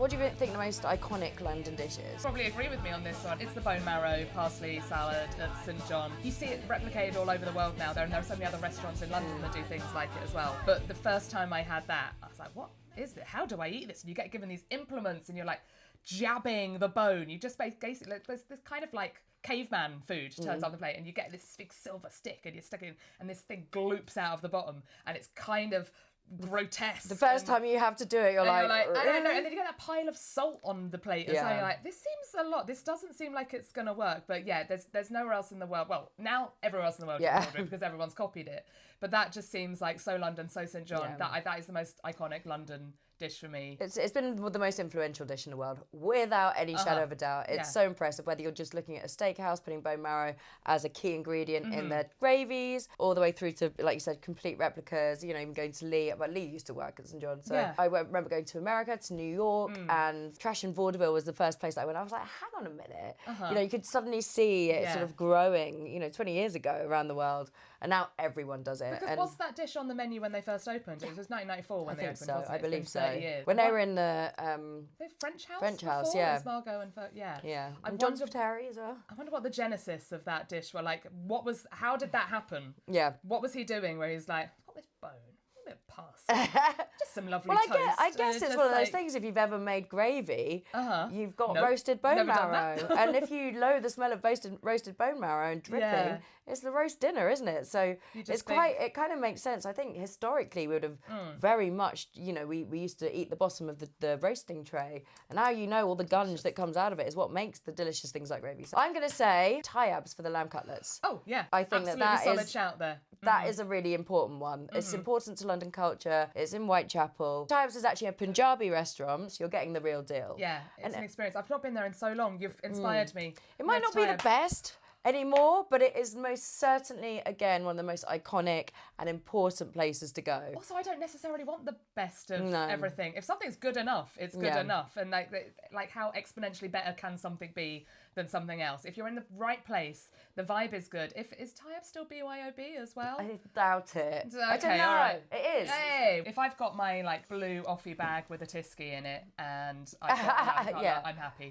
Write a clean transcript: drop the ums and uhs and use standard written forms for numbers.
What do you think the most iconic London dish is? Probably agree with me on this one. It's the bone marrow parsley salad at St John. You see it replicated all over the world now. There are so many other restaurants in London that do things like it as well. But the first time I had that, I was like, what is it? How do I eat this? And you get given these implements and you're like jabbing the bone. You just basically, there's this kind of like caveman food turns on the plate and you get this big silver stick and you're stuck in and this thing gloops out of the bottom and it's kind of grotesque. The first time you have to do it, you're like, I don't know. "Really?" And then you get that pile of salt on the plate. Yeah. So you're like, this seems a lot. This doesn't seem like it's going to work. But yeah, there's nowhere else in the world. Well, now everywhere else in the world can order it because everyone's copied it. But that just seems like so London, so St John. Yeah. That is the most iconic London dish for me. It's been the most influential dish in the world, without any shadow of a doubt. It's so impressive, whether you're just looking at a steakhouse, putting bone marrow as a key ingredient in their gravies, all the way through to, like you said, complete replicas, you know, even going to Lee. But Lee used to work at St John. So I remember going to America, to New York, and Trash and Vaudeville was the first place I went. I was like, hang on a minute. You know, you could suddenly see it sort of growing, you know, 20 years ago around the world. And now everyone does it. Because was that dish on the menu when they first opened? It was 1994 when they opened, so. wasn't it? I believe so. Years. When they were in the French House? French House, before? yeah. As Margot and yeah. And John Spiteri as well. I wonder what the genesis of that dish were like. How did that happen? Yeah. What was he doing where he's like, I've got this bone, a bit of pasta, just some lovely Well, toast. I guess it's one of those things, if you've ever made gravy, you've got roasted bone marrow. And if you loathe the smell of roasted bone marrow and dripping, it's the roast dinner, isn't it? So it kind of makes sense. I think historically we would have very much, you know, we used to eat the bottom of the roasting tray. And now you know all the gunge that comes out of it is what makes the delicious things like gravy. So I'm going to say Tayyabs for the lamb cutlets. Oh, yeah. I think absolutely that solid is shout there. That is a really important one. It's important to London culture. It's in Whitechapel. Tayyabs is actually a Punjabi restaurant, so you're getting the real deal. Yeah, it's an experience. I've not been there in so long. You've inspired me. It might not be the best anymore, but it is most certainly, again, one of the most iconic and important places to go. Also, I don't necessarily want the best of everything. If something's good enough, it's good enough. And like how exponentially better can something be than something else? If you're in the right place, the vibe is good. Is Tayyabs still BYOB as well? I doubt it. Okay, I don't know. all right. It is. Hey, if I've got my like blue offie bag with a Tisky in it and I'm happy.